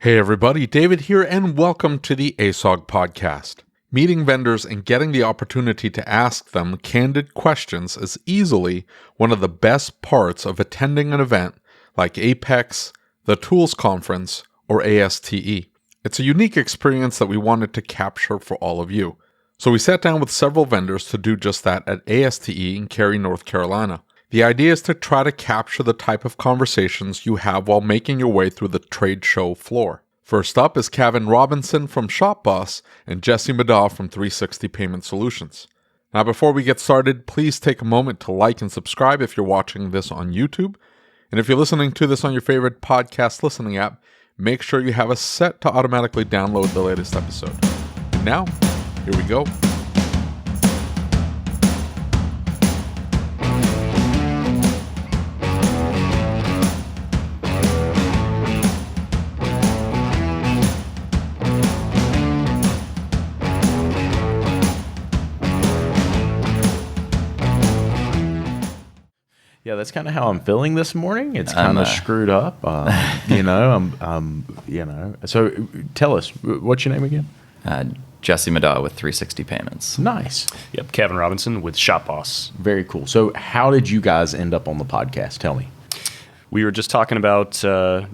Hey everybody, David here, and welcome to the ASOG podcast. Meeting vendors and getting the opportunity to ask them candid questions is easily one of the best parts of attending an event like Apex, the Tools Conference, or ASTE. It's a unique experience that we wanted to capture for all of you. So we sat down with several vendors to do just that at ASTE in Cary, North Carolina. The idea is to try to capture the type of conversations you have while making your way through the trade show floor. First up is Cavan Robinson from ShopBoss and Jesse Meddaugh from 360 Payment Solutions. Now before we get started, please take a moment to like and subscribe if you're watching this on YouTube. And if you're listening to this on your favorite podcast listening app, make sure you have it set to automatically download the latest episode. And now, here we go. Yeah, that's kind of how I'm feeling this morning. It's kind of screwed up, So tell us, what's your name again? Jesse Meddaugh with 360 Payments. Nice. Yep, Cavan Robinson with ShopBoss. Very cool. So how did you guys end up on the podcast? Tell me. We were just talking about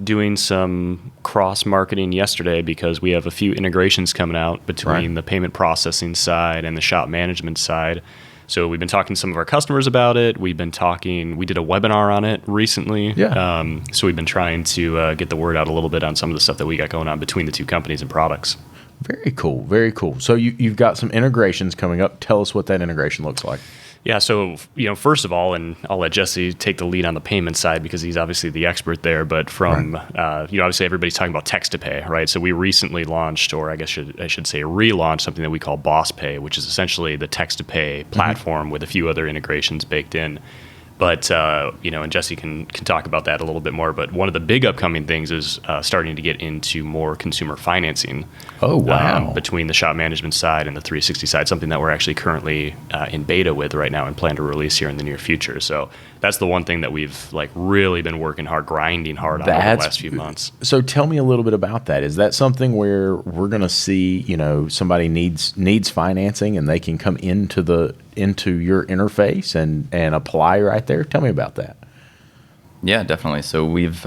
doing some cross-marketing yesterday because we have a few integrations coming out between the payment processing side and the shop management side. So we've been talking to some of our customers about it. We did a webinar on it recently. Yeah. So we've been trying to get the word out a little bit on some of the stuff that we got going on between the two companies and products. Very cool. Very cool. So you've got some integrations coming up. Tell us what that integration looks like. Yeah, so first of all, and I'll let Jesse take the lead on the payment side because he's obviously the expert there. But obviously everybody's talking about text to pay, right? So we recently launched, or I guess I should say relaunched, something that we call Boss Pay, which is essentially the text to pay platform with a few other integrations baked in. But and Jesse can talk about that a little bit more. But one of the big upcoming things is starting to get into more consumer financing. Oh wow! Between the shop management side and the 360 side, something that we're actually currently in beta with right now and plan to release here in the near future. So that's the one thing that we've really been working hard, grinding hard on over the last few months. So tell me a little bit about that. Is that something where we're going to see, somebody needs financing and they can come into your interface and apply right there? Tell me about that. Yeah, definitely. So we've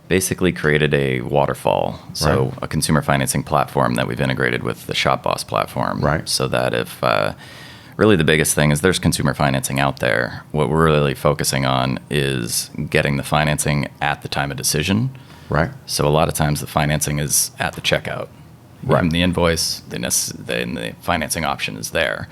basically created a waterfall, so a consumer financing platform that we've integrated with the ShopBoss platform. Right. So that if really the biggest thing is there's consumer financing out there. What we're really focusing on is getting the financing at the time of decision. Right. So a lot of times the financing is at the checkout. Right. And the invoice, the financing option is there.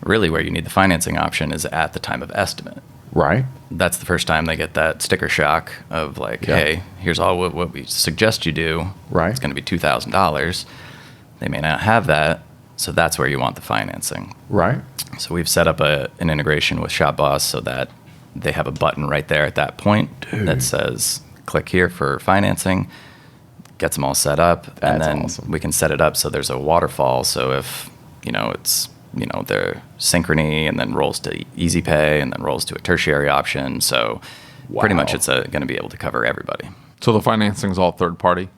Really where you need the financing option is at the time of estimate. Right. That's the first time they get that sticker shock of hey, here's all what we suggest you do. Right. It's going to be $2,000. They may not have that, so that's where you want the financing. Right. So we've set up an integration with ShopBoss so that they have a button right there at that point that says, click here for financing, gets them all set up, and then awesome. We can set it up so there's a waterfall. So if, it's their synchrony and then rolls to easy pay and then rolls to a tertiary option. So pretty much it's going to be able to cover everybody. So the financing is all third party?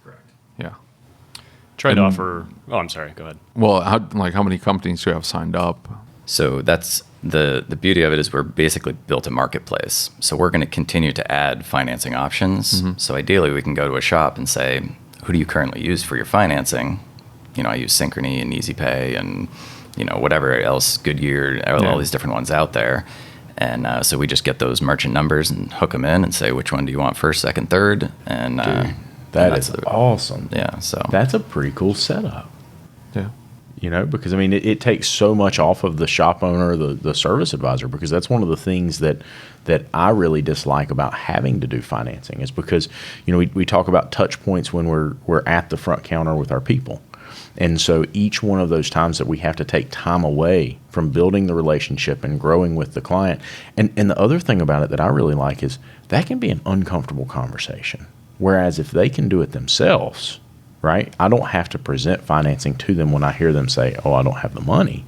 Correct. Yeah. Tried to offer. Oh, I'm sorry. Go ahead. Well, how many companies do you have signed up? So that's the beauty of it is we're basically built a marketplace. So we're going to continue to add financing options. Mm-hmm. So ideally we can go to a shop and say, who do you currently use for your financing? I use Synchrony and Easy Pay and whatever else, Goodyear, all these different ones out there. And so we just get those merchant numbers and hook them in and say, which one do you want first, second, third? And that is awesome. Yeah. So that's a pretty cool setup. Yeah. Because it takes so much off of the shop owner, the service advisor, because that's one of the things that I really dislike about having to do financing is because, we talk about touch points when we're at the front counter with our people. And so each one of those times that we have to take time away from building the relationship and growing with the client. And the other thing about it that I really like is that can be an uncomfortable conversation. Whereas if they can do it themselves, right, I don't have to present financing to them when I hear them say, oh, I don't have the money.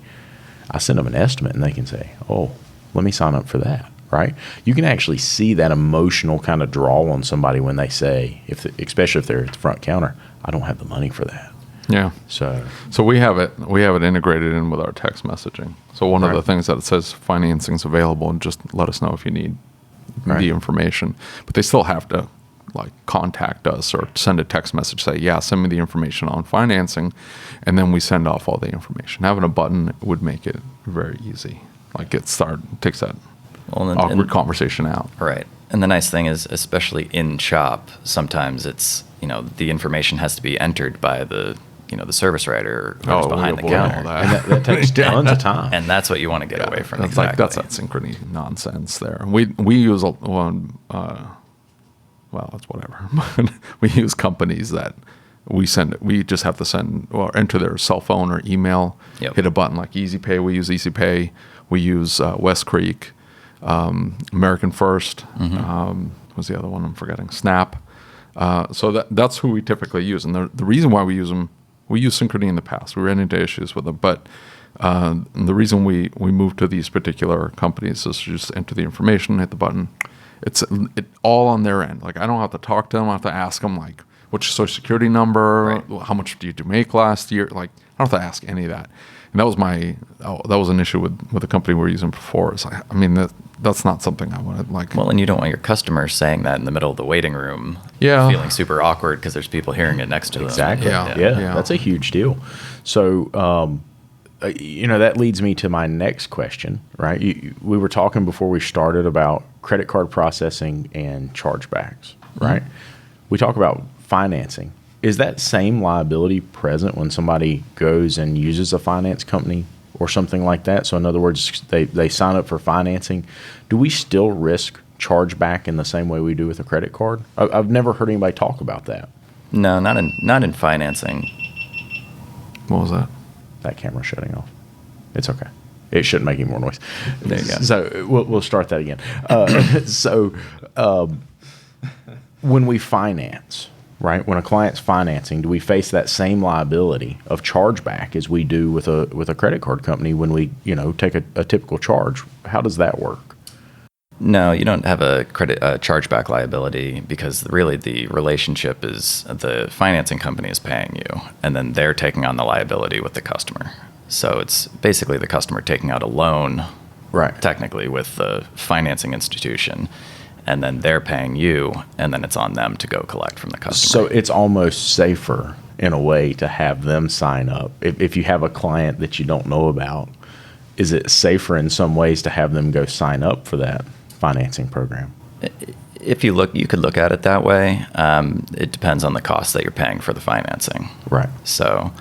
I send them an estimate and they can say, oh, let me sign up for that. right? You can actually see that emotional kind of draw on somebody when they say, especially if they're at the front counter, I don't have the money for that. Yeah. So we have it integrated in with our text messaging. So one of the things that it says financing's available, and just let us know if you need the information. But they still have to like contact us or send a text message, say, yeah, send me the information on financing, and then we send off all the information. Having a button would make it very easy. Like takes that awkward conversation out. Right. And the nice thing is, especially in shop, sometimes it's, the information has to be entered by the service writer or whoever's behind the counter. That takes tons of time. And that's what you want to get away from. That's exactly. that's that synchrony nonsense there. We use one, well, that's whatever. We use companies that we just have to send or enter their cell phone or email, hit a button like EasyPay. We use EasyPay. We use West Creek, American First. What's the other one I'm forgetting? Snap. So that's who we typically use. And the reason why we use them, we used Synchrony in the past. We ran into issues with them. But the reason we moved to these particular companies is to just enter the information, hit the button. It's all on their end. Like, I don't have to talk to them. I have to ask them, like, what's your social security number? Right. How much did you make last year? Like, I don't have to ask any of that. And that was an issue with the company we were using before. It's like, I mean, that's not something I wanted. Like, well, and you don't want your customers saying that in the middle of the waiting room, feeling super awkward because there's people hearing it next to them. Exactly. Yeah, that's a huge deal. So, that leads me to my next question, right? We were talking before we started about credit card processing and chargebacks, right? We talk about financing. Is that same liability present when somebody goes and uses a finance company or something like that? So in other words, they sign up for financing. Do we still risk chargeback in the same way we do with a credit card? I've never heard anybody talk about that. No, not in financing. What was that? That camera's shutting off. It's okay. It shouldn't make any more noise. There you go. So we'll start that again. When we finance, right? When a client's financing, do we face that same liability of chargeback as we do with a credit card company when we take a typical charge? How does that work? No, you don't have a credit chargeback liability because really the relationship is the financing company is paying you, and then they're taking on the liability with the customer. So it's basically the customer taking out a loan, right? Technically with the financing institution, and then they're paying you, and then it's on them to go collect from the customer. So it's almost safer in a way to have them sign up. If you have a client that you don't know about, is it safer in some ways to have them go sign up for that financing program? If you could look at it that way. It depends on the cost that you're paying for the financing. Right. So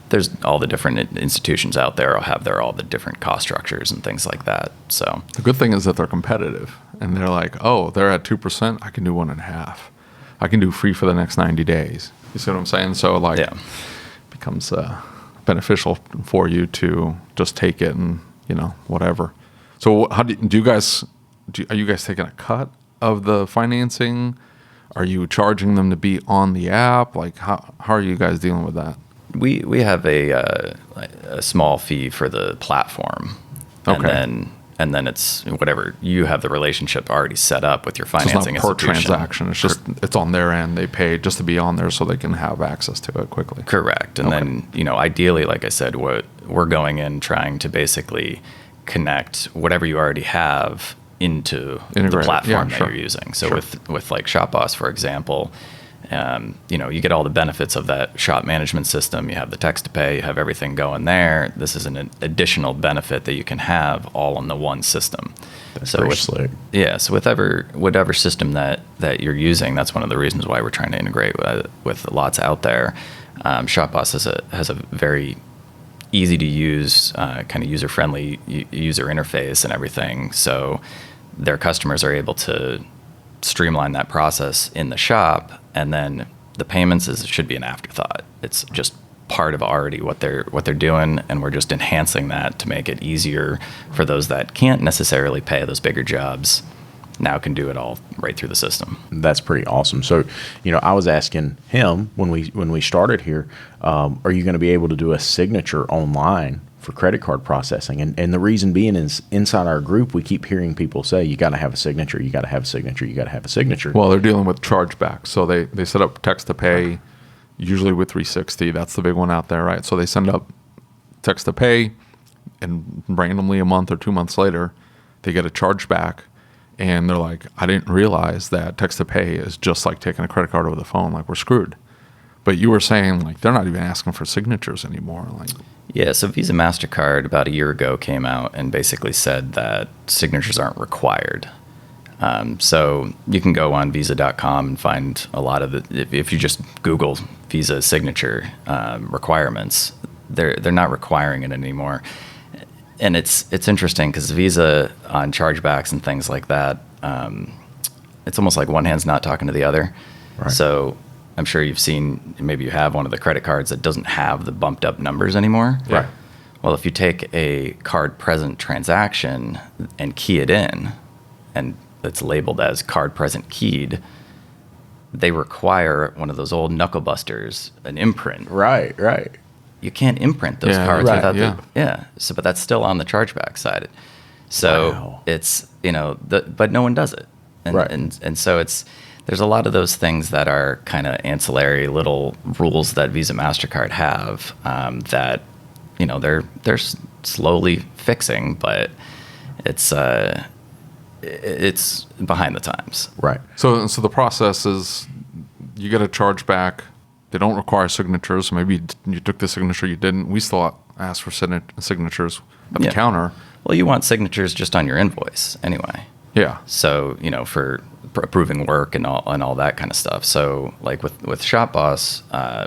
there's all the different institutions out there will have all the different cost structures and things like that. So the good thing is that they're competitive, and they're like, oh, they're at 2%. I can do 1.5. I can do free for the next 90 days. You see what I'm saying? So it becomes beneficial for you to just take it and whatever. So how are you guys taking a cut of the financing? Are you charging them to be on the app? Like how are you guys dealing with that? We have a small fee for the platform, and then it's whatever you have the relationship already set up with your financing institution. It's not per institution. transaction. It's just it's on their end. They pay just to be on there so they can have access to it quickly. Correct. And then ideally, like I said, what we're going in trying to basically connect whatever you already have into the platform that you're using. So with like ShopBoss, for example, you get all the benefits of that shop management system. You have the text to pay, you have everything going there. This is an additional benefit that you can have all on the one system. That's pretty slick. Yeah. So whatever system that you're using, that's one of the reasons why we're trying to integrate with lots out there. ShopBoss has a very easy to use, kind of user-friendly user interface and everything. So their customers are able to streamline that process in the shop, and then the payments should be an afterthought. It's just part of already what they're doing, and we're just enhancing that to make it easier for those that can't necessarily pay those bigger jobs. Now can do it all right through the system. That's pretty awesome. So, I was asking him when we started here, are you going to be able to do a signature online for credit card processing. And the reason being is inside our group, we keep hearing people say, you got to have a signature, you got to have a signature, you got to have a signature. Well, they're dealing with chargebacks. So they set up text to pay, usually with 360. That's the big one out there, right? So they send up text to pay, and randomly a month or 2 months later, they get a chargeback. And they're like, I didn't realize that text to pay is just like taking a credit card over the phone. Like, we're screwed. But you were saying, like, they're not even asking for signatures anymore. Like, Yeah, so Visa MasterCard about a year ago came out and basically said that signatures aren't required. So you can go on visa.com and find a lot of it. If you just Google Visa signature requirements, they're not requiring it anymore. And it's interesting because Visa on chargebacks and things like that, it's almost like one hand's not talking to the other. Right. So I'm sure you've seen, maybe you have one of the credit cards that doesn't have the bumped up numbers anymore. Right. Well, if you take a card present transaction and key it in, and it's labeled as card present keyed, they require one of those old knuckle busters, an imprint. Right. You can't imprint those Yeah, cards right, without yeah. So, but that's still on the chargeback side. So Wow. it's, but no one does it. And, Right. and so there's a lot of those things that are kind of ancillary little rules that Visa MasterCard have that, they're slowly fixing, but it's behind the times. Right. so the process is you get a chargeback. They don't require signatures. Maybe you took the signature, you didn't. We still ask for signatures at the Yeah. counter. Well, you want signatures just on your invoice anyway. Yeah. So, for approving work and all that kind of stuff. So, like with ShopBoss,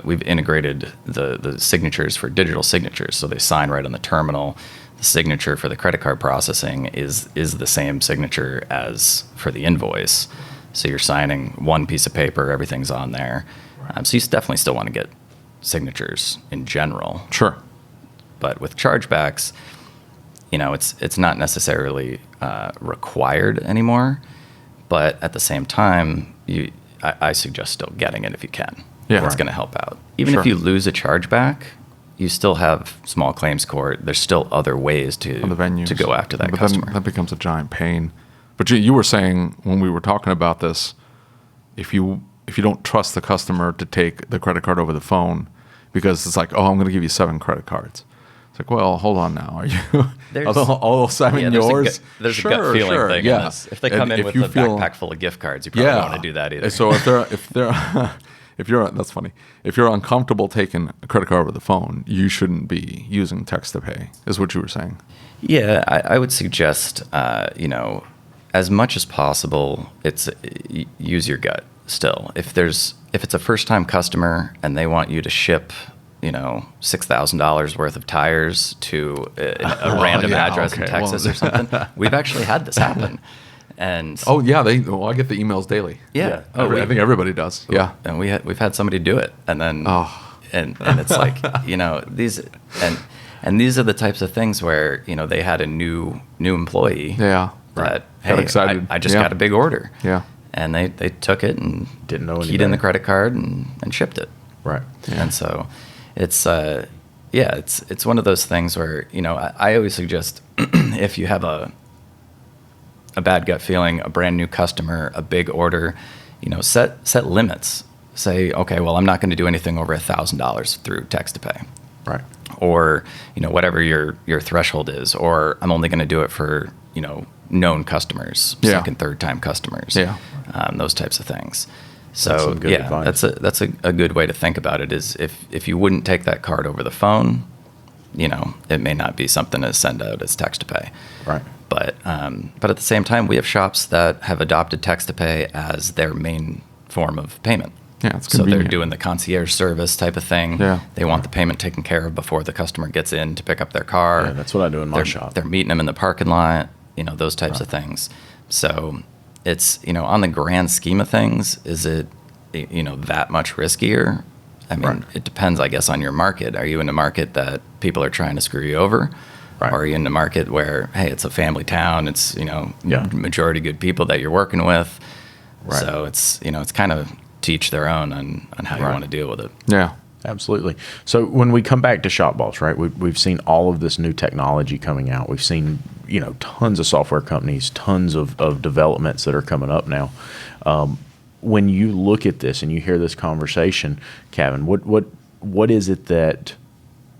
we've integrated the signatures for digital signatures. So they sign right on the terminal. The signature for the credit card processing is the same signature as for the invoice. So you're signing one piece of paper, everything's on there. So you definitely still want to get signatures in general. Sure. But with chargebacks, it's not necessarily required anymore. But at the same time, I suggest still getting it if you can. Yeah. It's going to help out. Even Sure. if you lose a chargeback, you still have small claims court. There's still other ways On the venues. to go after that But customer. then that becomes a giant pain. But you were saying when we were talking about this, if you don't trust the customer to take the credit card over the phone, because it's like, oh, I'm going to give you 7 credit cards. It's like, well, hold on now. Are you all 7 yours? There's a gut feeling thing in this. If they come in with a backpack full of gift cards, you probably don't want to do that either. So if you're that's funny. If you're uncomfortable taking a credit card over the phone, you shouldn't be using text to pay. Is what you were saying? Yeah, I would suggest, as much as possible, use your gut. Still, if it's a first-time customer and they want you to ship, $6,000 worth of tires to a random address in Texas or something, we've actually had this happen. And Oh yeah, I get the emails daily. yeah, I think everybody does. Yeah. and we've had somebody do it, and then and it's like these and these are the types of things where they had a new employee Yeah. that Got hey, excited. I just Yeah. got a big order. Yeah. And they took it and Didn't know any keyed in the better. credit card and shipped it. Right. And so it's it's one of those things where I always suggest if you have a bad gut feeling, a brand new customer, a big order, set limits. Say, okay, well, I'm not going to do anything over $1,000 through text to pay, Right. or whatever your threshold is, or I'm only going to do it for known customers, Yeah. second, third time customers, Yeah. those types of things. That's So some good advice. that's a good way to think about it. Is if you wouldn't take that card over the phone, it may not be something to send out as text to pay. Right. But at the same time, we have shops that have adopted text to pay as their main form of payment. Yeah, it's So they're convenient. doing the concierge service type of thing. Yeah. They want the payment taken care of before the customer gets in to pick up their car. Yeah, that's what I do in my shop. They're meeting them in the parking lot, those types of things. So it's, on the grand scheme of things, is it, that much riskier? I mean, Right. it depends, I guess, on your market. Are you in a market that people are trying to screw you over? Right. Or are you in a market where, hey, it's a family town, it's, Yeah. majority good people that you're working with. Right. So it's, it's kind of to each their own on how you Right. want to deal with it. Yeah. Absolutely. So when we come back to ShopBoss, right, we've seen all of this new technology coming out. We've seen, tons of software companies, tons of developments that are coming up now. When you look at this and you hear this conversation, Cavan, what is it that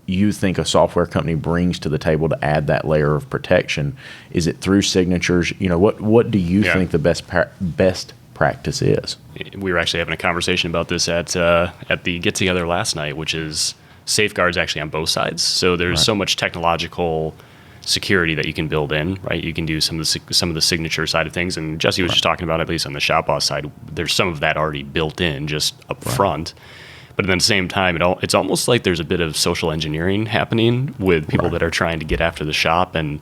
you think a software company brings to the table to add that layer of protection? Is it through signatures? What do you think the best practice is? We were actually having a conversation about this at the get together last night, which is safeguards actually on both sides. So there's so much technological security that you can build in, right? You can do some of the signature side of things, and Jesse was just talking about, at least on the ShopBoss side, there's some of that already built in just up front. But at the same time, it's almost like there's a bit of social engineering happening with people that are trying to get after the shop and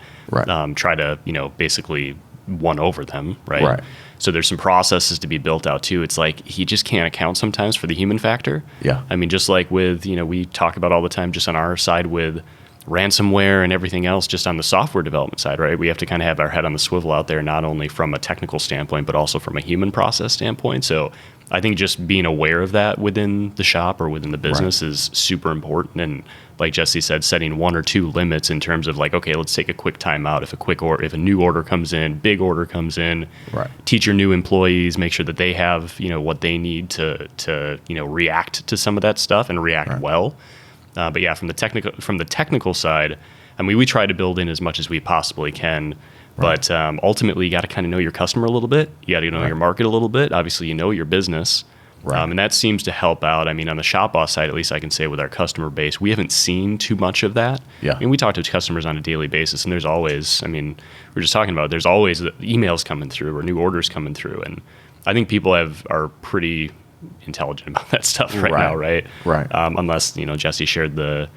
try to, basically won over them, right? So there's some processes to be built out too. It's like he just can't account sometimes for the human factor. Yeah. I mean, just like with, we talk about all the time just on our side with ransomware and everything else, just on the software development side, right? We have to kind of have our head on the swivel out there, not only from a technical standpoint, but also from a human process standpoint. So I think just being aware of that within the shop or within the business is super important. And like Jesse said, setting 1 or 2 limits in terms of like, okay, let's take a quick time out. If a new order comes in, big order comes in, teach your new employees, make sure that they have, what they need to react to some of that stuff and react well. But yeah, from the technical side, I mean, we try to build in as much as we possibly can. But ultimately, you got to kind of know your customer a little bit. You got to know your market a little bit. Obviously, you know your business. And that seems to help out. I mean, on the ShopBoss side, at least I can say with our customer base, we haven't seen too much of that. I mean, we talk to customers on a daily basis, and there's always, I mean, we're just talking about it, there's always emails coming through or new orders coming through. And I think people are pretty intelligent about that stuff now, right? Unless, Jesse shared the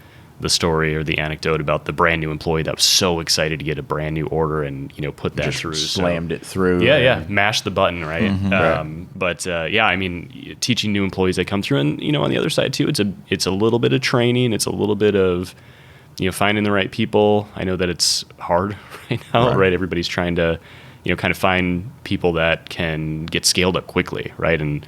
story or the anecdote about the brand new employee that was so excited to get a brand new order and put that just through, slammed it through. Mash the button, right? But I mean, teaching new employees that come through, and on the other side too, it's a little bit of training, it's a little bit of finding the right people. I know that it's hard right now, right? Everybody's trying to kind of find people that can get scaled up quickly, right? And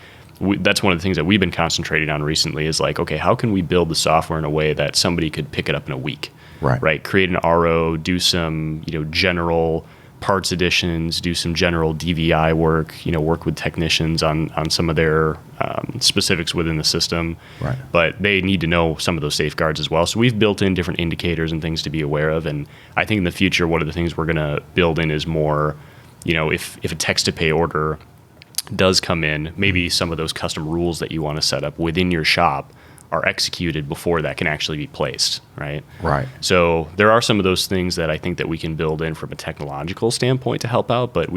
that's one of the things that we've been concentrating on recently is like, okay, how can we build the software in a way that somebody could pick it up in a week, right? Create an RO, do some, general parts additions, do some general DVI work, work with technicians on some of their specifics within the system. But they need to know some of those safeguards as well. So we've built in different indicators and things to be aware of. And I think in the future, one of the things we're going to build in is more, if a text-to-pay order does come in, maybe some of those custom rules that you want to set up within your shop are executed before that can actually be placed, right? So there are some of those things that I think that we can build in from a technological standpoint to help out, but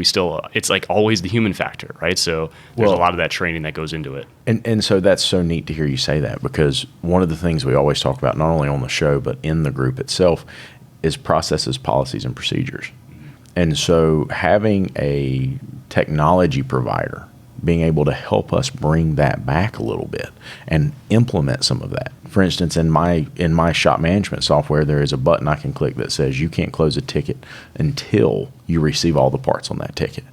it's like always the human factor, right? So there's a lot of that training that goes into it. And so that's so neat to hear you say that, because one of the things we always talk about, not only on the show, but in the group itself, is processes, policies, and procedures. And so having a technology provider being able to help us bring that back a little bit and implement some of that. For instance, in my shop management software, there is a button I can click that says you can't close a ticket until you receive all the parts on that ticket,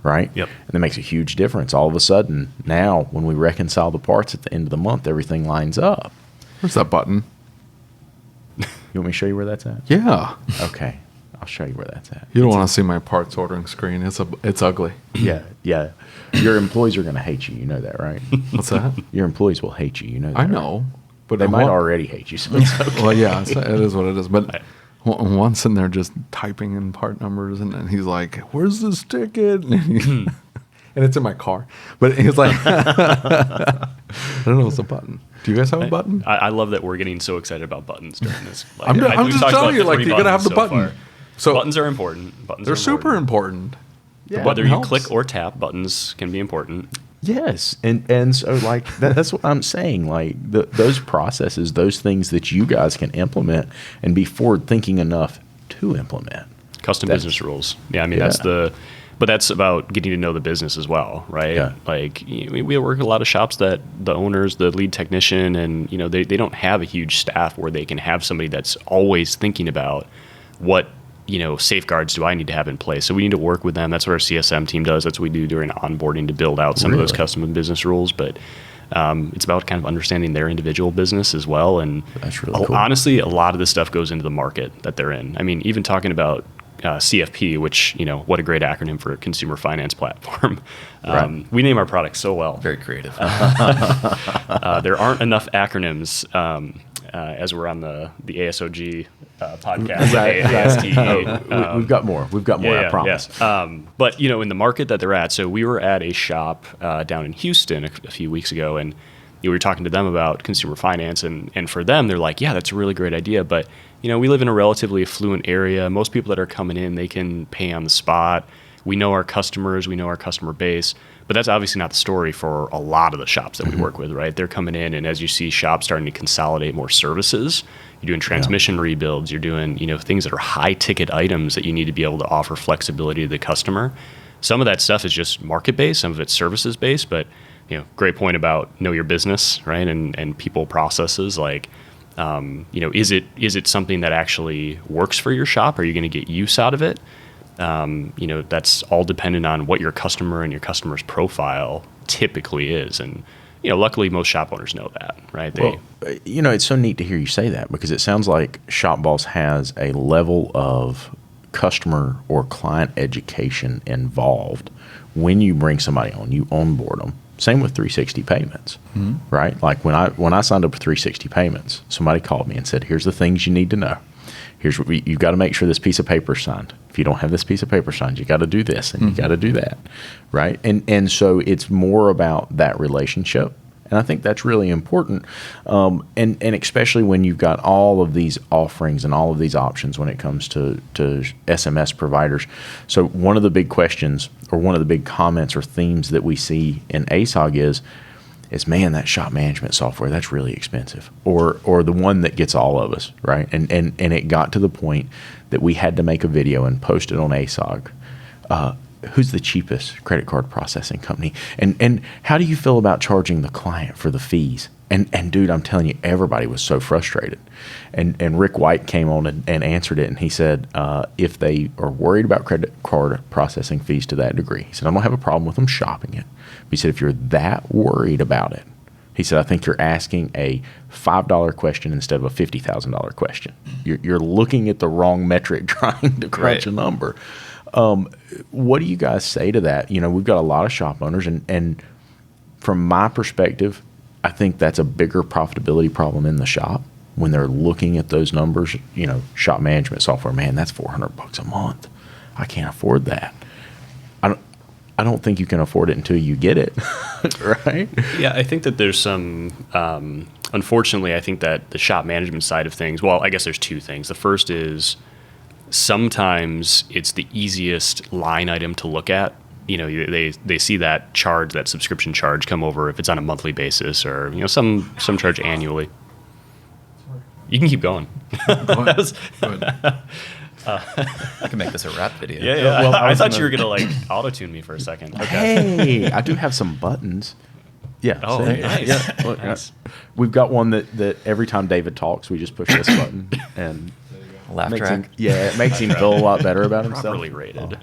right? And that makes a huge difference. All of a sudden, now when we reconcile the parts at the end of the month, everything lines up. Where's that button? You want me to show you where that's at? Yeah. Okay. I'll show you where that's at. You don't want to see my parts ordering screen. It's ugly. Yeah. Your employees are going to hate you. You know that, right? What's that? Your employees will hate you. You know that. I know. But they might already hate you. So it's okay. Well, yeah, it is what it is. But once in there just typing in part numbers, and then he's like, "Where's this ticket?" And it's in my car. But he's like, I don't know, it's a button. Do you guys have a button? I love that we're getting so excited about buttons during this. Like, I'm just telling you, like, you got to have the button. So buttons are important. They're super important. Yeah, whether you click or tap, buttons can be important. Yes, and so like that's what I'm saying. Like those processes, those things that you guys can implement and be forward thinking enough to implement. Custom business rules. Yeah, I mean but that's about getting to know the business as well, right? Yeah. Like we work with a lot of shops that the owners, the lead technician, and they don't have a huge staff where they can have somebody that's always thinking about what safeguards do I need to have in place. So we need to work with them. That's what our CSM team does. That's what we do during onboarding to build out some of those custom business rules. But It's about kind of understanding their individual business as well. And that's really cool. Honestly, a lot of this stuff goes into the market that they're in. I mean, even talking about CFP, which, what a great acronym for a consumer finance platform. Right. We name our products so well. Very creative. There aren't enough acronyms as we're on the ASOG podcast. ASTE. We've got more. I promise. Yes. But in the market that they're at, so we were at a shop down in Houston a few weeks ago, and we were talking to them about consumer finance, and for them, they're like, yeah, that's a really great idea, but we live in a relatively affluent area. Most people that are coming in, they can pay on the spot. We know our customers, we know our customer base, but that's obviously not the story for a lot of the shops that we work with, right? They're coming in, and as you see shops starting to consolidate more services, you're doing transmission rebuilds, you're doing, things that are high ticket items that you need to be able to offer flexibility to the customer. Some of that stuff is just market based, some of it's services based, but great point about know your business, right? And people processes, like, is it something that actually works for your shop? Are you going to get use out of it? That's all dependent on what your customer and your customer's profile typically is. And, luckily most shop owners know that, right? It's so neat to hear you say that, because it sounds like ShopBoss has a level of customer or client education involved when you bring somebody on, you onboard them. Same with 360 payments, right? Like when I signed up for 360 payments, somebody called me and said, here's the things you need to know. Here's what you've got to make sure this piece of paper is signed. If you don't have this piece of paper signed, you got to do this and you got to do that, right? And so it's more about that relationship. And I think that's really important. And especially when you've got all of these offerings and all of these options when it comes to SMS providers. So one of the big questions, or one of the big comments or themes that we see in ASOG is, man, that shop management software, that's really expensive. Or the one that gets all of us, right? And it got to the point that we had to make a video and post it on ASOG. Who's the cheapest credit card processing company? And how do you feel about charging the client for the fees? And dude, I'm telling you, everybody was so frustrated. And Rick White came on and answered it, and he said, if they are worried about credit card processing fees to that degree, he said, I don't have a problem with them shopping it. But he said, if you're that worried about it, he said, I think you're asking a $5 question instead of a $50,000 question. You're looking at the wrong metric trying to crunch a number. What do you guys say to that? We've got a lot of shop owners, and from my perspective, I think that's a bigger profitability problem in the shop when they're looking at those numbers. Shop management software, man, that's $400 a month. I can't afford that. I don't think you can afford it until you get it, right? Yeah, I think that there's some, unfortunately, I think that the shop management side of things, well, I guess there's two things. The first is sometimes it's the easiest line item to look at. They see that charge, that subscription charge come over if it's on a monthly basis, or, some charge annually. You can keep going. Go ahead. I can make this a rap video. Yeah. Well, I thought you were going to auto-tune me for a second. Okay. Hey, I do have some buttons. Yeah. Oh, nice. Yeah. Look, Nice. We've got one that every time David talks, we just push this button and Laugh makes track. it makes him feel a lot better about himself. Properly rated.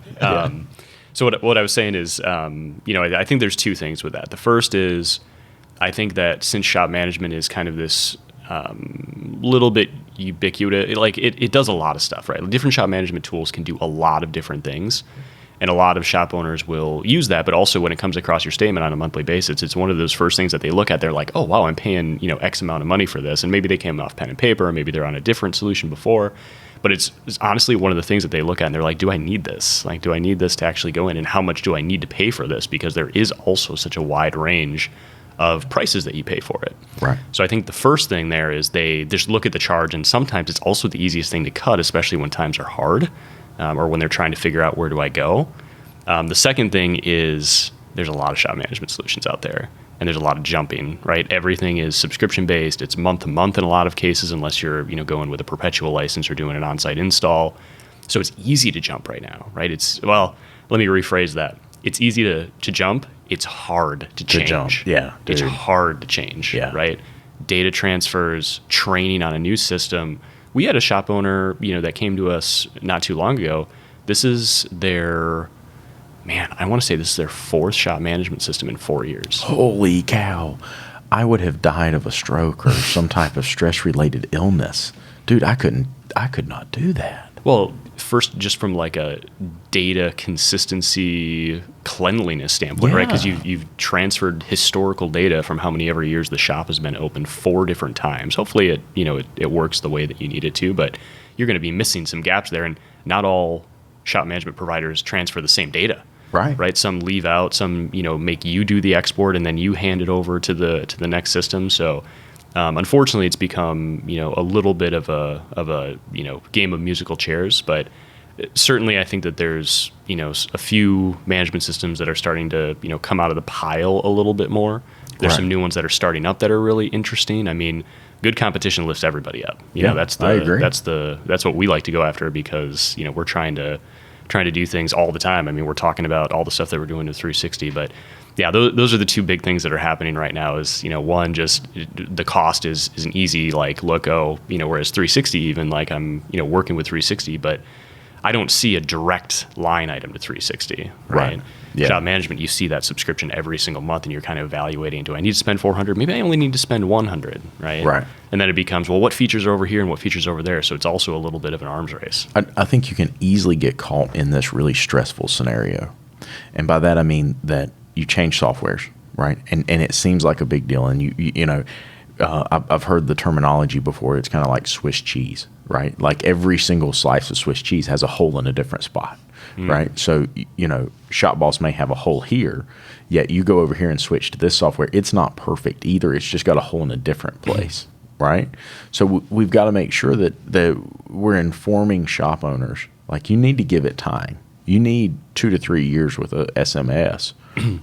So what I was saying is, I think there's two things with that. The first is, I think that since shop management is kind of this little bit ubiquitous, it does a lot of stuff, right? Different shop management tools can do a lot of different things, and a lot of shop owners will use that. But also, when it comes across your statement on a monthly basis, it's one of those first things that they look at. They're like, oh wow, I'm paying X amount of money for this, and maybe they came off pen and paper, or maybe they're on a different solution before. But it's honestly one of the things that they look at, and they're like, do I need this? Like, do I need this to actually go in? And how much do I need to pay for this? Because there is also such a wide range of prices that you pay for it. Right. So I think the first thing there is they just look at the charge, and sometimes it's also the easiest thing to cut, especially when times are hard, or when they're trying to figure out where do I go. The second thing is there's a lot of shop management solutions out there, and there's a lot of jumping, right? Everything is subscription based. It's month to month in a lot of cases, unless you're going with a perpetual license or doing an on-site install. So it's easy to jump right now, right? Let me rephrase that. It's easy to jump. It's hard to change. Jump. Yeah, it's dude. hard to change. Yeah. Right. Data transfers, training on a new system. We had a shop owner, that came to us not too long ago. This is their, I want to say this is their fourth shop management system in 4 years. Holy cow. I would have died of a stroke or some type of stress-related illness. Dude, I could not do that. Well, first, just from like a data consistency cleanliness standpoint, right? Because you've transferred historical data from how many ever years the shop has been open 4 different times. Hopefully, it works the way that you need it to, but you're going to be missing some gaps there, and not all shop management providers transfer the same data. Right. Some leave out, some make you do the export, and then you hand it over to the next system. So. Unfortunately, it's become a little bit of a game of musical chairs, but certainly I think that there's a few management systems that are starting to come out of the pile a little bit more. There's some new ones that are starting up that are really interesting. I mean, good competition lifts everybody up. I agree. That's what we like to go after, because we're trying to do things all the time. I mean, we're talking about all the stuff that we're doing with 360, but. Yeah, those are the 2 big things that are happening right now. Is one, just the cost is an easy look. Whereas 360, even I'm working with 360, but I don't see a direct line item to 360. Right. Yeah. Shop management, you see that subscription every single month, and you're kind of evaluating: do I need to spend $400? Maybe I only need to spend $100. Right. And then it becomes, well, what features are over here and what features are over there? So it's also a little bit of an arms race. I think you can easily get caught in this really stressful scenario, and by that I mean that. You change softwares, right? And it seems like a big deal. And I've heard the terminology before. It's kind of like Swiss cheese, right? Like every single slice of Swiss cheese has a hole in a different spot, right? So, ShopBoss may have a hole here, yet you go over here and switch to this software. It's not perfect either. It's just got a hole in a different place, right? So we've got to make sure that we're informing shop owners. Like, you need to give it time. You need 2 to 3 years with a SMS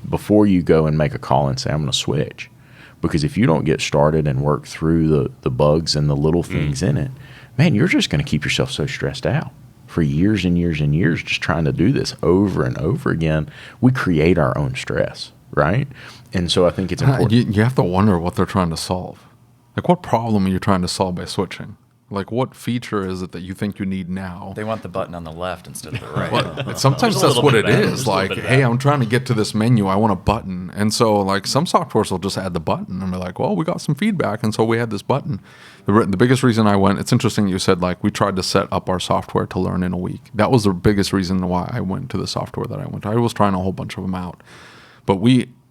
before you go and make a call and say, I'm going to switch. Because if you don't get started and work through the bugs and the little things in it, man, you're just going to keep yourself so stressed out for years and years and years just trying to do this over and over again. We create our own stress, right? And so I think it's important. You have to wonder what they're trying to solve. Like, what problem are you trying to solve by switching? Like, what feature is it that you think you need now? They want the button on the left instead of the right. Well, sometimes that's what it is. Like, hey, I'm trying to get to this menu. I want a button. And so, some softwares will just add the button. And they're like, well, we got some feedback, and so we had this button. The biggest reason I went, it's interesting you said, we tried to set up our software to learn in a week. That was the biggest reason why I went to the software that I went to. I was trying a whole bunch of them out. But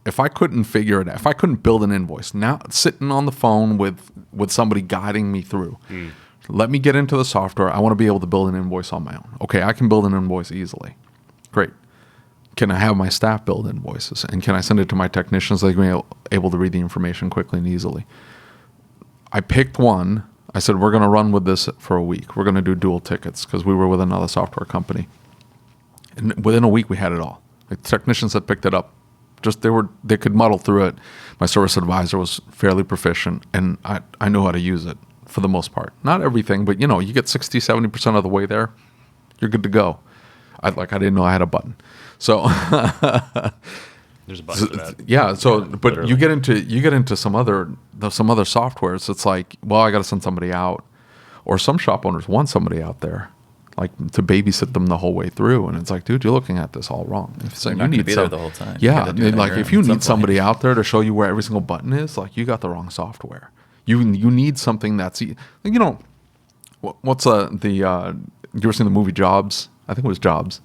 if I couldn't figure it out, if I couldn't build an invoice, now sitting on the phone with somebody guiding me through, let me get into the software. I want to be able to build an invoice on my own. Okay, I can build an invoice easily. Great. Can I have my staff build invoices? And can I send it to my technicians? They can be able to read the information quickly and easily. I picked one. I said, we're going to run with this for a week. We're going to do dual tickets because we were with another software company. And within a week, we had it all. The technicians that picked it up, they could muddle through it. My service advisor was fairly proficient, and I knew how to use it. For the most part, not everything, but you get 60-70% of the way there, you're good to go. I didn't know I had a button, so there's a button for that. Yeah. So, but literally. you get into some other softwares. It's like, well, I got to send somebody out, or some shop owners want somebody out there, to babysit them the whole way through, and it's like, dude, you're looking at this all wrong. If so, you're not going to be there the whole time. Yeah, if you need somebody out there to show you where every single button is, you got the wrong software. You need something that's, what's you ever seen the movie Jobs? I think it was Jobs.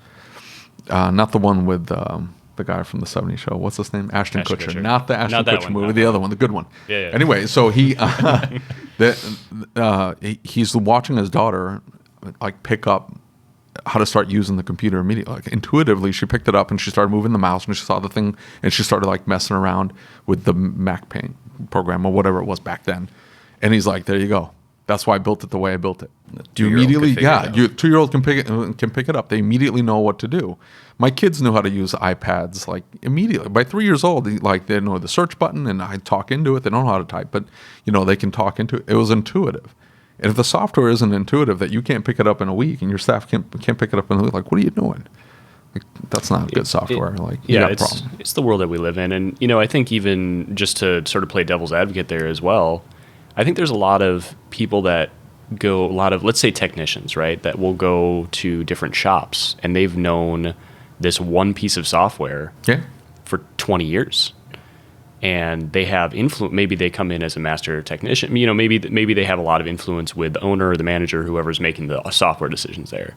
Not the one with the guy from the 70s show. What's his name? Ashton Kutcher. Not the Ashton Kutcher movie, the other one, the good one. Yeah. Anyway, so he's watching his daughter pick up how to start using the computer immediately. Intuitively, she picked it up and she started moving the mouse and she saw the thing and she started messing around with the Mac Paint program or whatever it was back then. And he's like, there you go. That's why I built it the way I built it. You immediately, your 2-year-old can pick it up. They immediately know what to do. My kids knew how to use iPads immediately. By 3 years old, they know the search button and I talk into it. They don't know how to type, but they can talk into it. It was intuitive. And if the software isn't intuitive, that you can't pick it up in a week and your staff can't pick it up in a week, what are you doing? That's not good software. You got a problem. It's the world that we live in. And, I think even just to sort of play devil's advocate there as well, I think there's a lot of people that let's say technicians, right, that will go to different shops and they've known this one piece of software for 20 years. and they have influence. Maybe they come in as a master technician. Maybe they have a lot of influence with the owner or the manager, whoever's making the software decisions there,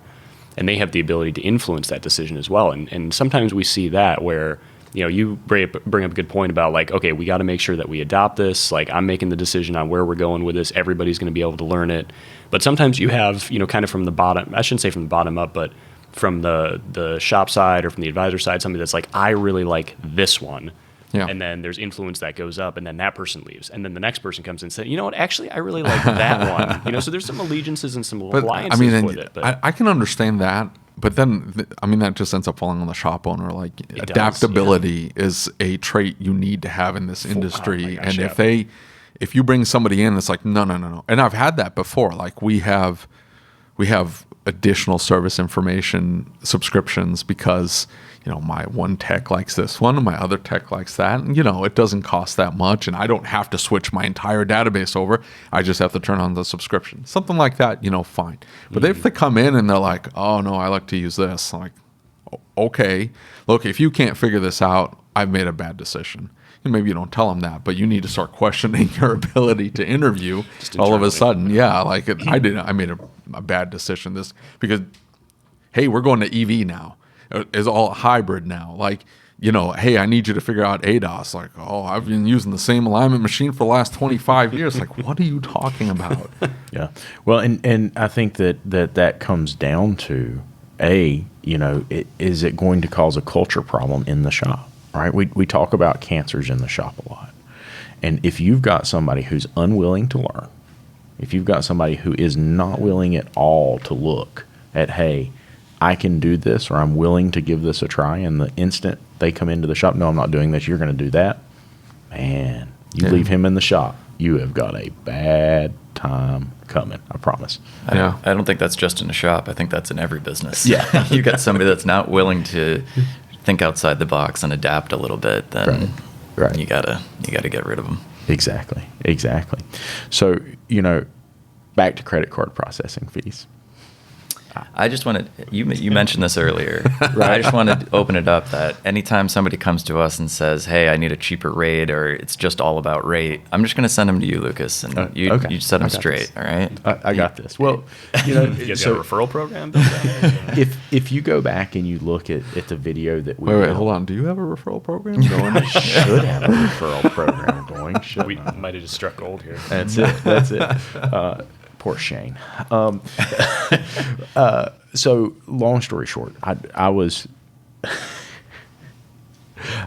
and they have the ability to influence that decision as well. And sometimes we see that where, you bring up a good point about like, okay, we got to make sure that we adopt this. Like, I'm making the decision on where we're going with this. Everybody's going to be able to learn it. But sometimes you have, kind of from the bottom, I shouldn't say from the bottom up, but from the shop side or from the advisor side, somebody that's like, I really like this one. Yeah. And then there's influence that goes up, and then that person leaves. And then the next person comes in and says, you know what, actually, I really like that one. So there's some allegiances and some alliances with it. But I can understand that. But then, that just ends up falling on the shop owner. Like, adaptability is a trait you need to have in this industry. Gosh, and if you bring somebody in, it's like, no. And I've had that before. Like, we have additional service information subscriptions because, my one tech likes this one and my other tech likes that. And, it doesn't cost that much. And I don't have to switch my entire database over. I just have to turn on the subscription. Something like that, fine. But if they come in and they're like, oh, no, I like to use this. I'm like, okay, look, if you can't figure this out, I've made a bad decision. And maybe you don't tell them that, but you need to start questioning your ability to interview all of a sudden. Yeah, like I made a bad decision because, hey, we're going to EV now. It's all hybrid now. Like, hey, I need you to figure out ADOS. Like, oh, I've been using the same alignment machine for the last 25 years. Like, what are you talking about? Yeah. Well, and I think that comes down to, is it going to cause a culture problem in the shop, right? We talk about cancers in the shop a lot. And if you've got somebody who's unwilling to learn, if you've got somebody who is not willing at all to look at, hey, I can do this, or I'm willing to give this a try, and the instant they come into the shop, no, I'm not doing this, you're going to do that, man, you leave him in the shop, you have got a bad time coming, I promise. I don't think that's just in a shop. I think that's in every business. Yeah. You got somebody that's not willing to think outside the box and adapt a little bit, then right. you gotta get rid of them. Exactly. So, back to credit card processing fees. I just wanted, you mentioned this earlier. Right. I just wanted to open it up that anytime somebody comes to us and says, hey, I need a cheaper rate, or it's just all about rate, I'm just going to send them to you, Lucas, and you set them straight, all right? I got this. Well, you guys got a referral program? If you go back and you look at the video that we Wait, hold on. Do you have a referral program going? Should have a referral program going. We might have just struck gold here. That's it. Poor Shane. So long story short, I was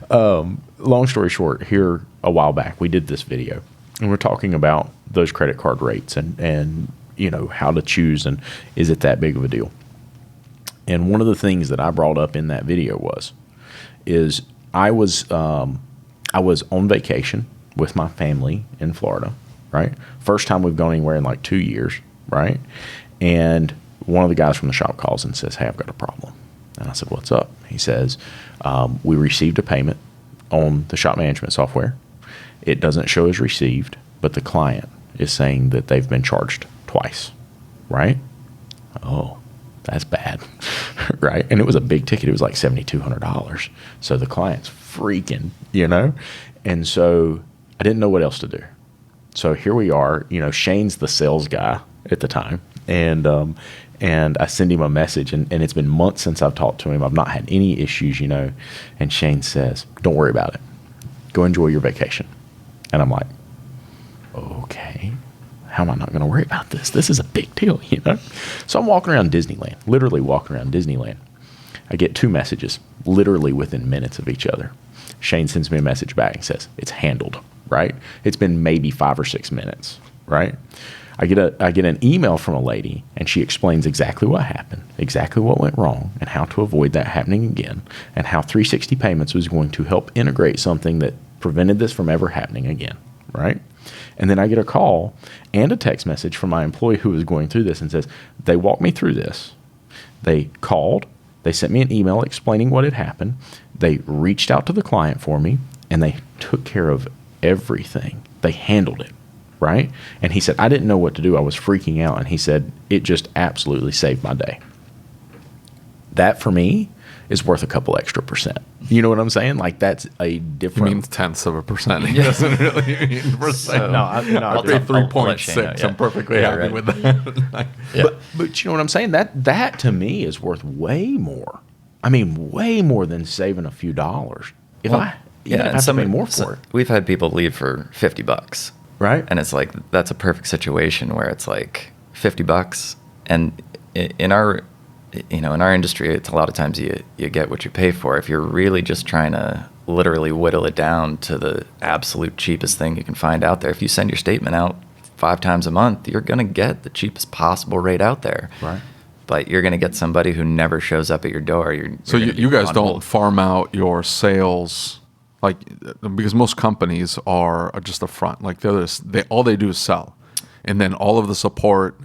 long story short, here a while back, we did this video and we're talking about those credit card rates and how to choose, and is it that big of a deal? And one of the things that I brought up in that video is I was on vacation with my family in Florida. Right? First time we've gone anywhere in like 2 years, right? And one of the guys from the shop calls and says, hey, I've got a problem. And I said, what's up? He says, we received a payment on the shop management software. It doesn't show as received, but the client is saying that they've been charged twice, right? Oh, that's bad, right? And it was a big ticket. It was like $7,200. So the client's freaking, And so I didn't know what else to do. So here we are, Shane's the sales guy at the time. And I send him a message, and it's been months since I've talked to him. I've not had any issues, And Shane says, don't worry about it. Go enjoy your vacation. And I'm like, okay, how am I not going to worry about this? This is a big deal, So I'm walking around Disneyland, literally walking around Disneyland. I get 2 messages, literally within minutes of each other. Shane sends me a message back and says, it's handled. Right? It's been maybe 5 or 6 minutes, right? I get an email from a lady, and she explains exactly what happened, exactly what went wrong, and how to avoid that happening again, and how 360 Payments was going to help integrate something that prevented this from ever happening again, right? And then I get a call and a text message from my employee who was going through this and says, they walked me through this. They called, they sent me an email explaining what had happened, they reached out to the client for me, and they took care of everything. They handled it, right? And he said, I didn't know what to do. I was freaking out. And he said, it just absolutely saved my day. That for me is worth a couple extra %, You know what I'm saying? Like that's a It different. means tenths of a percent. It doesn't really mean percent. I'll I paid I'll let Shane know, 3.6. yeah. I'm perfectly Yeah, happy right. with that. Like, Yeah. But you know what I'm saying? That to me is worth way more. I mean, way more than saving a few dollars. Even if I have to pay more for it, We've had people leave for $50, right? and it's like that's a perfect situation where it's like $50, and in our industry, it's a lot of times you get what you pay for. If you're really just trying to literally whittle it down to the absolute cheapest thing you can find out there, if you send your statement out 5 times a month, you're going to get the cheapest possible rate out there. Right. But you're going to get somebody who never shows up at your door. so you're gonna be you guys on don't hold. farm out your sales, like, because most companies are just a front. Like all they do is sell, and then all of the support,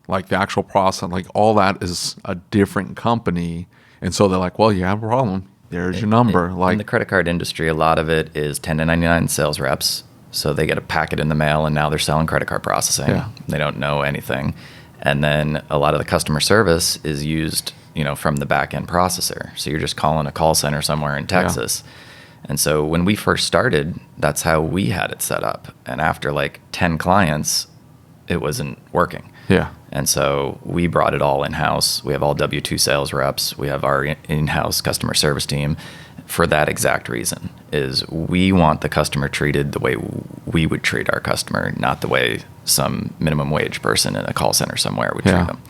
like the actual process, like all that is a different company. And so they're like, well, you have a problem. There's your number. In Like the credit card industry, a lot of it is 1099 sales reps. So they get a packet in the mail, and now they're selling credit card processing. Yeah. They don't know anything. And then a lot of the customer service is used, from the back end processor. So you're just calling a call center somewhere in Texas. And so when we first started, that's how we had it set up. And after like 10 clients, it wasn't working. yeah, And so we brought it all in-house. We have all W-2 sales reps. We have our in-house customer service team for that exact reason, is we want the customer treated the way we would treat our customer, not the way some minimum wage person in a call center somewhere would Yeah. treat them.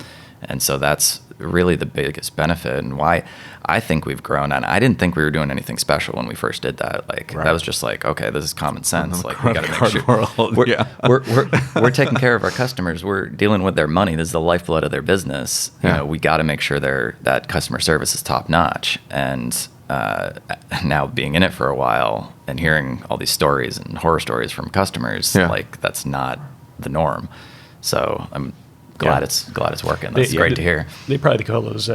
And so that's really the biggest benefit, and why I think we've grown. And I didn't think we were doing anything special when we first did that. Like that was just like, okay, this is common sense. Like we got to make sure we're taking care of our customers. We're dealing with their money. This is the lifeblood of their business. Yeah. We got to make sure that customer service is top notch. And now being in it for a while and hearing all these stories and horror stories from customers, like that's not the norm. So I'm glad it's working. That's great to hear. They probably call those.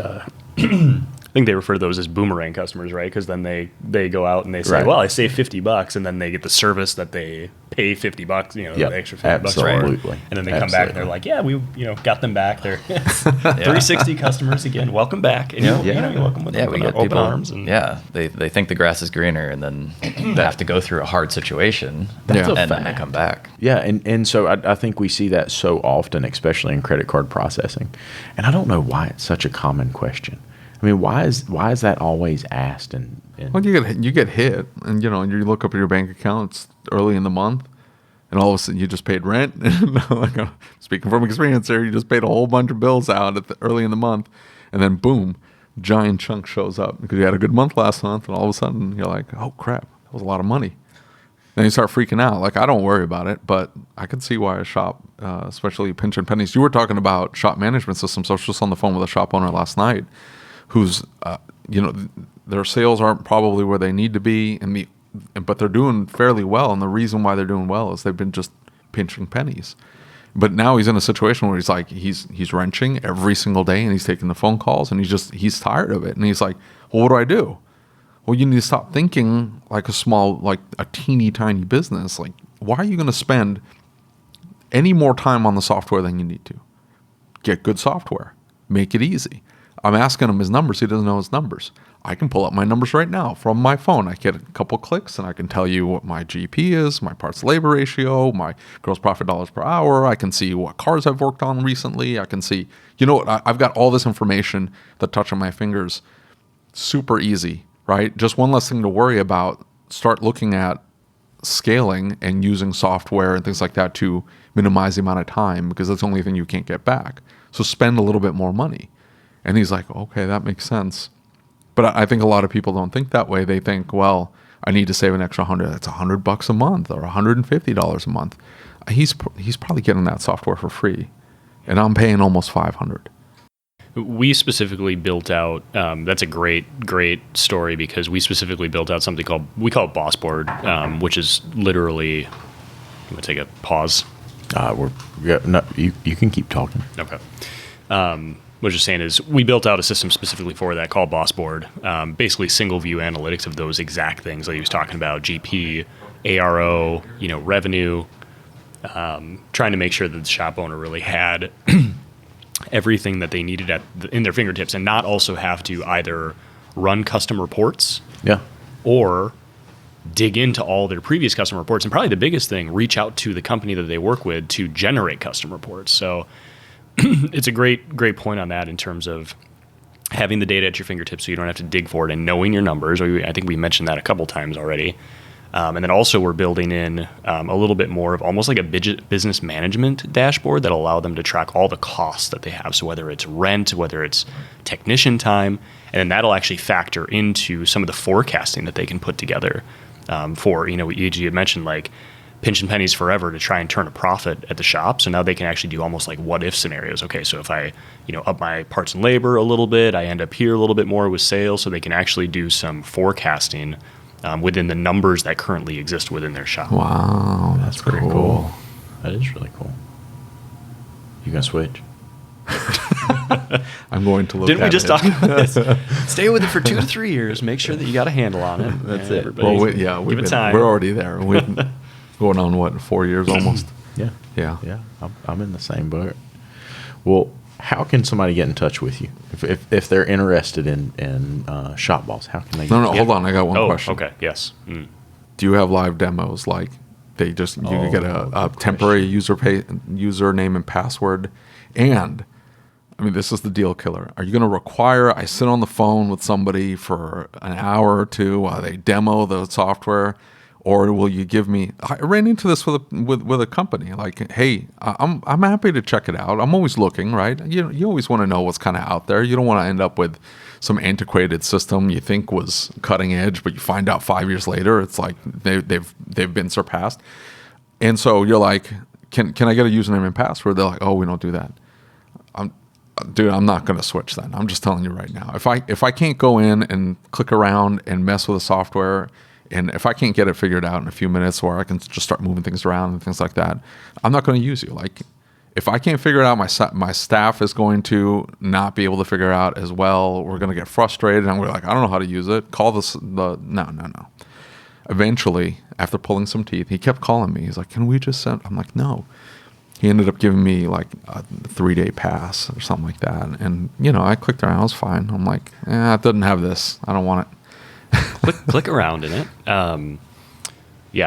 I think they refer to those as boomerang customers, right? Because then they go out and they say, Right. "Well, I saved $50," and then they get the service that they pay $50, the extra $50, absolutely. right? And then they come back and they're like, "Yeah, we got them back. They're 360 customers again. Welcome back." And you're welcome with We get open people, arms. And they think the grass is greener, and then they have to go through a hard situation, That's a and then they fact. come back. Yeah, and so I think we see that so often, especially in credit card processing. And I don't know why it's such a common question. I mean, why is that always asked? And well, you get hit, and you look up at your bank account. It's early in the month, and all of a sudden you just paid rent. Like, speaking from experience, there, you just paid a whole bunch of bills out early in the month, and then boom, giant chunk shows up because you had a good month last month, and all of a sudden you're like, oh crap, that was a lot of money. Then you start freaking out. Like, I don't worry about it, but I can see why a shop, especially pinch and pennies. You were talking about shop management systems. I was just on the phone with a shop owner last night, who's their sales aren't probably where they need to be, but they're doing fairly well. And the reason why they're doing well is they've been just pinching pennies. But now he's in a situation where he's like, he's wrenching every single day, and he's taking the phone calls, and he's tired of it. And he's like, well, what do I do? Well, you need to stop thinking like a teeny tiny business. Like, why are you going to spend any more time on the software than you need to? Get good software. Make it easy. I'm asking him his numbers. He doesn't know his numbers. I can pull up my numbers right now from my phone. I get a couple clicks, and I can tell you what my GP is, my parts labor ratio, my gross profit dollars per hour. I can see what cars I've worked on recently. I can see, I've got all this information at the touch of my fingers. Super easy, right? Just one less thing to worry about. Start looking at scaling and using software and things like that to minimize the amount of time, because that's the only thing you can't get back. So spend a little bit more money. And he's like, okay, that makes sense. But I think a lot of people don't think that way. They think, well, I need to save an extra $100. That's $100 a month or $150 a month. He's probably getting that software for free, and I'm paying almost $500. we specifically built out, that's a great story, because we specifically built out something we call it Boss Board, which is literally, I'm going to take a pause. You can keep talking. Okay. What I was just saying is we built out a system specifically for that called Boss Board. Basically single view analytics of those exact things that he was talking about, GP, ARO, revenue, trying to make sure that the shop owner really had everything that they needed in their fingertips, and not also have to either run custom reports, Yeah. or dig into all their previous customer reports. And probably the biggest thing, reach out to the company that they work with to generate custom reports. So it's a great point on that in terms of having the data at your fingertips so you don't have to dig for it and knowing your numbers. I think we mentioned that a couple times already. And then also we're building in a little bit more of almost like a business management dashboard that allow them to track all the costs that they have. So whether it's rent, whether it's technician time, and then that'll actually factor into some of the forecasting that they can put together for, you had mentioned like pinching pennies forever to try and turn a profit at the shop. So now they can actually do almost like what if scenarios. Okay, so if I, up my parts and labor a little bit, I end up here a little bit more with sales, so they can actually do some forecasting within the numbers that currently exist within their shop. Wow, that's pretty cool. That is really cool. You gonna switch? I'm going to look Didn't at we just it. talk about this? Stay with it for 2 to 3 years. Make sure that you got a handle on it. That's it. Everybody, Well, give it time. we're already there. We've been going on, 4 years almost? Yeah. Yeah. Yeah. I'm in the same boat. Well, how can somebody get in touch with you if they're interested in ShopBoss? How can they? No, hold on. I got one Oh, question. okay. Yes. Mm. Do you have live demos? Like they just you can get a good temporary username and password, and I mean this is the deal killer. Are you going to require I sit on the phone with somebody for an hour or two while they demo the software? Or will you give me? I ran into this with a company. Like, hey, I'm happy to check it out. I'm always looking, right? You always want to know what's kind of out there. You don't want to end up with some antiquated system you think was cutting edge, but you find out 5 years later it's like they've been surpassed. And so you're like, can I get a username and password? They're like, oh, we don't do that. Dude, I'm not going to switch then. I'm just telling you right now. If I can't go in and click around and mess with the software. And if I can't get it figured out in a few minutes where I can just start moving things around and things like that, I'm not going to use you. Like, if I can't figure it out, my staff is going to not be able to figure it out as well. We're going to get frustrated. And we're like, I don't know how to use it. Call this. No. Eventually, after pulling some teeth, he kept calling me. He's like, can we just send? I'm like, no. He ended up giving me like a 3-day pass or something like that. And, I clicked around. I was fine. I'm like, it doesn't have this. I don't want it. click around in it.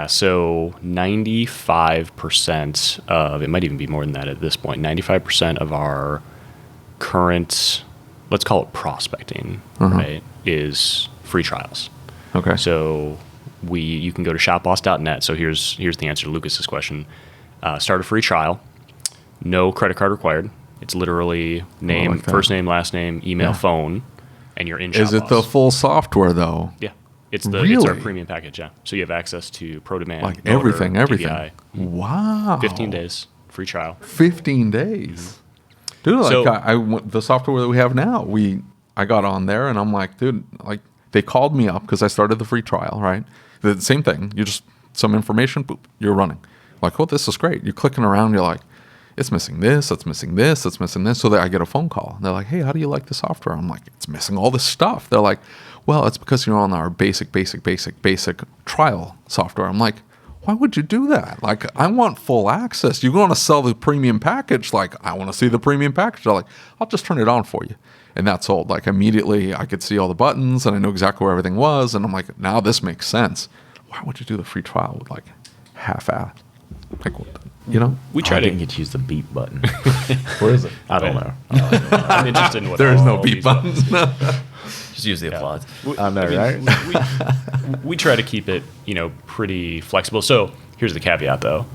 So 95% of, it might even be more than that at this point, 95% of our current, let's call it prospecting, right, is free trials. Okay. So you can go to shopboss.net. So here's the answer to Lucas's question. Start a free trial. No credit card required. It's literally name, like that. first name, last name, email, phone, and you're in ShopBoss. Is it the full software though? Yeah. It's Really? our premium package, yeah. So you have access to Pro Demand, Like Motor, everything. DVI. Wow. 15 days, free trial. 15 days. Dude, like So- the software that we have now, I got on there and I'm like, dude, like they called me up because I started the free trial, right? The same thing. You just, some information, boop, you're running. Like, oh, this is great. You're clicking around, you're like, it's missing this, it's missing this, it's missing this. So I get a phone call. They're like, hey, how do you like the software? I'm like, it's missing all this stuff. They're like, well, it's because you're on our basic trial software. I'm like, why would you do that? Like, I want full access. You're going to sell the premium package. Like, I want to see the premium package. They're like, I'll just turn it on for you. And that sold. Like, immediately I could see all the buttons and I knew exactly where everything was. And I'm like, now this makes sense. Why would you do the free trial with like half-assed? Like, We try I to didn't get to use the beep button. Where is it? I don't know. I'm interested in what There is no all beep these- buttons. Just use the applause. I know, right? we try to keep it, pretty flexible. So here's the caveat, though.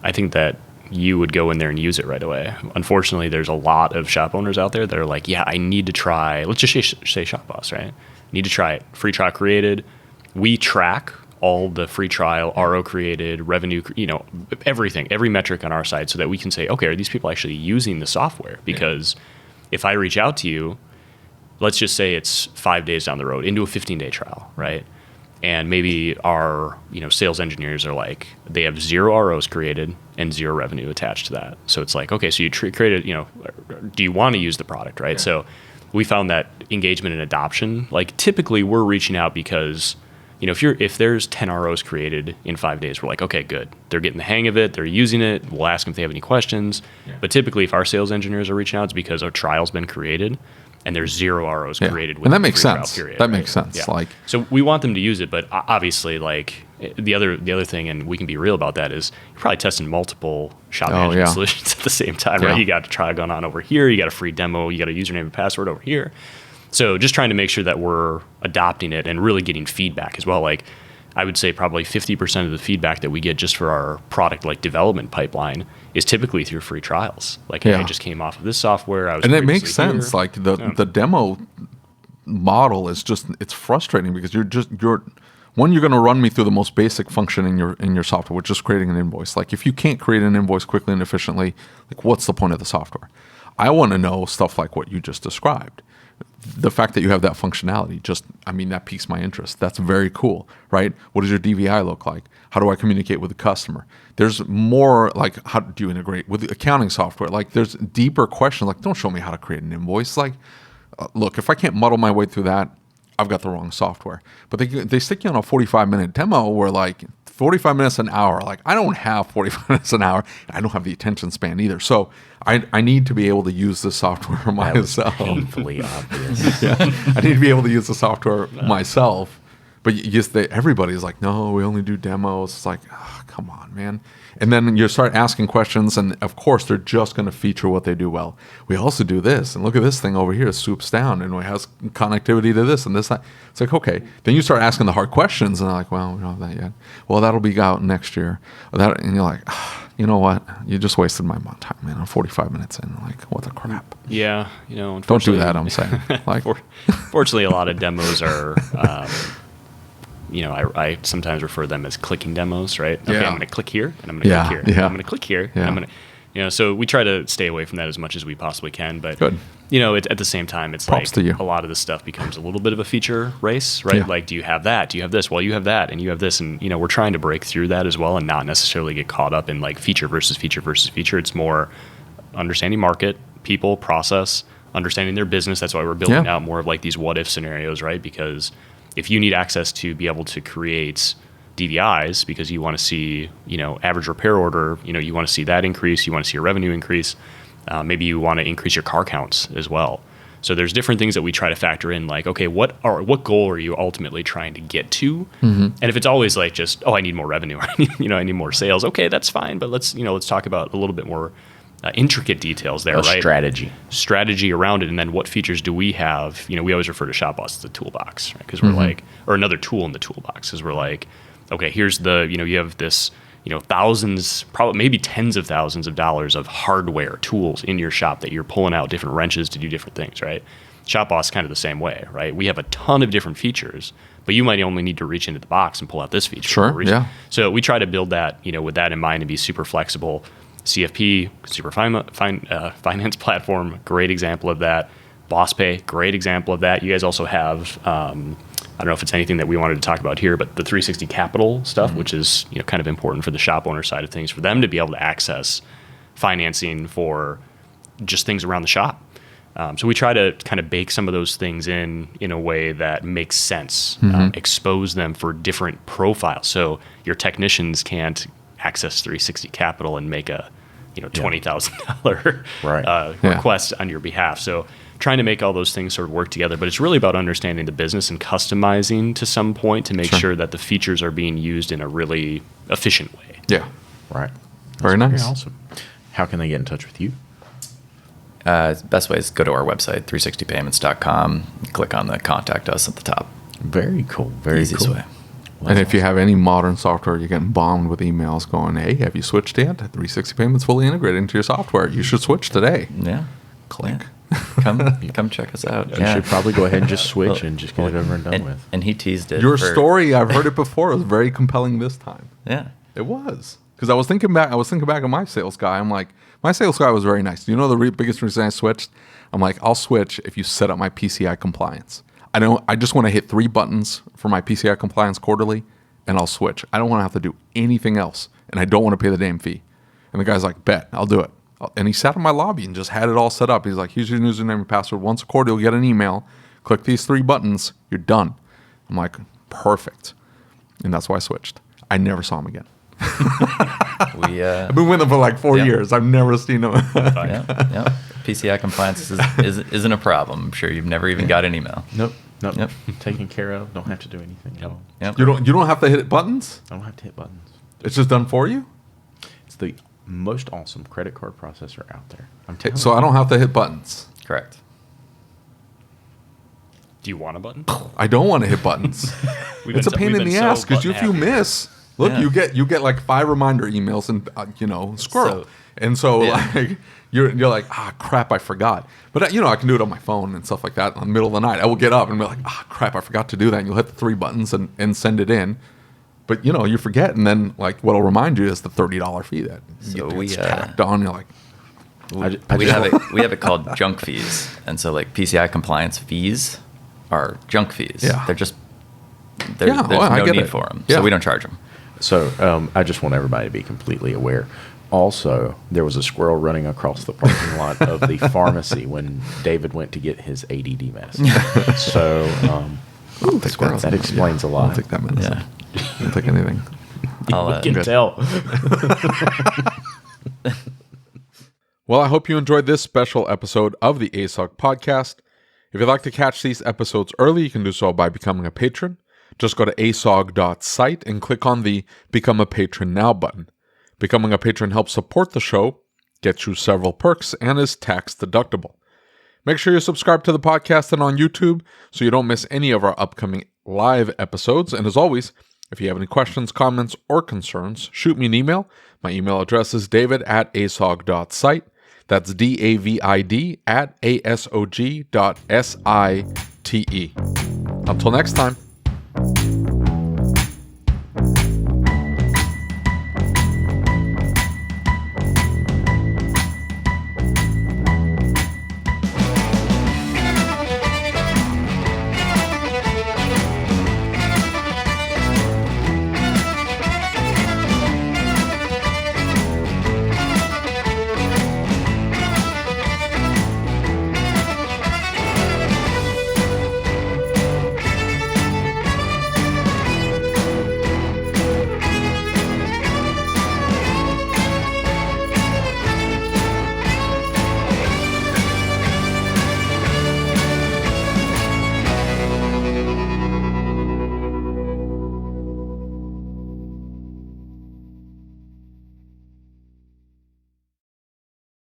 I think that you would go in there and use it right away. Unfortunately, there's a lot of shop owners out there that are like, yeah, I need to try. Let's just say ShopBoss, right? Need to try it. Free trial created. We track all the free trial, RO created, revenue, everything, every metric on our side so that we can say, okay, are these people actually using the software? Because if I reach out to you, let's just say it's 5 days down the road into a 15-day trial, right? And maybe our sales engineers are like, they have 0 ROs created and 0 revenue attached to that. So it's like, okay, so you created, do you want to use the product, right? Yeah. So we found that engagement and adoption, like typically we're reaching out because if there's 10 ROs created in 5 days, we're like, okay, good. They're getting the hang of it. They're using it. We'll ask them if they have any questions. Yeah. But typically, if our sales engineers are reaching out, it's because a trial's been created. and there's 0 ROs created. And that makes the free trial sense. period, That right? makes sense. Yeah. Like, so we want them to use it, but obviously, like the other thing, and we can be real about that, is you're probably testing multiple shop management solutions at the same time, right? You got a trial going on over here, you got a free demo, you got a username and password over here. So just trying to make sure that we're adopting it and really getting feedback as well. Like I would say probably 50% of the feedback that we get just for our product like development pipeline is typically through free trials. Like, hey, I just came off of this software. And it makes sense. Like the demo model is just, it's frustrating because you're going to run me through the most basic function in your software, which is creating an invoice. Like if you can't create an invoice quickly and efficiently, like what's the point of the software? I want to know stuff like what you just described. The fact that you have that functionality that piques my interest. That's very cool, right? What does your DVI look like? How do I communicate with the customer? There's more like, how do you integrate with the accounting software? Like there's deeper questions. Like, don't show me how to create an invoice. Like, look, if I can't muddle my way through that, I've got the wrong software. But they stick you on a 45-minute demo where like 45 minutes an hour. Like I don't have 45 minutes an hour. I don't have the attention span either. So I need to be able to use the software myself. That was painfully obvious. I need to be able to use the software myself. But everybody's like, no, we only do demos. It's like, oh, come on, man. And then you start asking questions, and of course, they're just going to feature what they do well. We also do this, and look at this thing over here, it swoops down, and it has connectivity to this and this. That. It's like, okay. Then you start asking the hard questions, and they're like, well, we don't have that yet. Well, that'll be out next year. And you're like, you know what? You just wasted my time, man. I'm 45 minutes in. Like, what the crap? Yeah, don't do that. I'm saying, like, fortunately, a lot of demos are. I sometimes refer to them as clicking demos, right? Okay, I'm going to click here, and I'm going to click here, and I'm going to click here, and I'm going to, so we try to stay away from that as much as we possibly can. But, at the same time, it's Props like to you. A lot of the stuff becomes a little bit of a feature race, right? Yeah. Like, do you have that? Do you have this? Well, you have that, and you have this. And, we're trying to break through that as well and not necessarily get caught up in, like, feature versus feature versus feature. It's more understanding market, people, process, understanding their business. That's why we're building out more of, like, these what-if scenarios, right? Because if you need access to be able to create DVIs because you want to see, average repair order, you want to see that increase, you want to see your revenue increase, maybe you want to increase your car counts as well. So there's different things that we try to factor in, like, okay, what goal are you ultimately trying to get to? Mm-hmm. And if it's always like just, I need more revenue, I need more sales. Okay, that's fine, but let's talk about a little bit more intricate details there, right? Strategy around it, and then what features do we have? We always refer to ShopBoss as the toolbox, right? Because we're like, or another tool in the toolbox, because we're like, okay, here's the, you have this, thousands, probably maybe tens of thousands of dollars of hardware tools in your shop that you're pulling out different wrenches to do different things, right? ShopBoss is kind of the same way, right? We have a ton of different features, but you might only need to reach into the box and pull out this feature. Sure, yeah. So we try to build that, with that in mind, and be super flexible. CFP, Consumer Finance Platform, great example of that. BossPay, great example of that. You guys also have, I don't know if it's anything that we wanted to talk about here, but the 360 Capital stuff, which is kind of important for the shop owner side of things, for them to be able to access financing for just things around the shop. So we try to kind of bake some of those things in a way that makes sense, expose them for different profiles. So your technicians can't access 360 Capital and make a $20,000 request on your behalf. So trying to make all those things sort of work together, but it's really about understanding the business and customizing to some point to make sure that the features are being used in a really efficient way. Yeah. Right. Very nice. Very awesome. How can they get in touch with you? Best way is go to our website, 360payments.com, click on the contact us at the top. Very cool. Very Easiest cool. way. Well, and if you have any modern software, you're getting bombed with emails going, hey, have you switched yet? 360 Payments fully integrated into your software. You should switch today. Yeah. Click. Yeah. Come check us out. You should probably go ahead and just switch and just get it over and done with. And he teased it. Your story, I've heard it before, was very compelling this time. Yeah. It was. Because I was thinking back of my sales guy. I'm like, my sales guy was very nice. Do you know the biggest reason I switched? I'm like, I'll switch if you set up my PCI compliance. I just want to hit 3 buttons for my PCI compliance quarterly, and I'll switch. I don't want to have to do anything else, and I don't want to pay the damn fee. And the guy's like, bet, I'll do it. And he sat in my lobby and just had it all set up. He's like, here's your username and password. Once a quarter, you'll get an email. Click these 3 buttons. You're done. I'm like, perfect. And that's why I switched. I never saw him again. I've been with him for like 4 years. I've never seen him. Yeah. PCI compliance isn't a problem. I'm sure you've never even got an email. Nope. Yep. Taken care of. Don't have to do anything at all. Yep. You don't have to hit buttons? I don't have to hit buttons. It's just done for you? It's the most awesome credit card processor out there. I'm telling So I don't have to hit buttons. Correct. Do you want a button? I don't want to hit buttons. It's a pain in the ass because if you miss, look, Yeah. you get like 5 reminder emails and squirrel. So like you're like, crap, I forgot. But I can do it on my phone and stuff like that in the middle of the night. I will get up and be like, crap, I forgot to do that. And you'll hit the 3 buttons and send it in. But you forget, and then like what'll remind you is the $30 fee that gets tacked on. You're like, we have it called junk fees, and so like PCI compliance fees are junk fees. Yeah. They're just there's no need for them, Yeah. so we don't charge them. So I just want everybody to be completely aware. Also, there was a squirrel running across the parking lot of the pharmacy when David went to get his ADD medicine. So I'll take that explains a lot. I'll take that medicine. Yeah. I don't take anything. I'll, You can tell. Well, I hope you enjoyed this special episode of the ASOG podcast. If you'd like to catch these episodes early, you can do so by becoming a patron. Just go to asog.site and click on the Become a Patron Now button. Becoming a patron helps support the show, gets you several perks, and is tax deductible. Make sure you subscribe to the podcast and on YouTube so you don't miss any of our upcoming live episodes. And as always, if you have any questions, comments, or concerns, shoot me an email. My email address is david@asog.site. That's DAVID@ASOG.SITE. Until next time.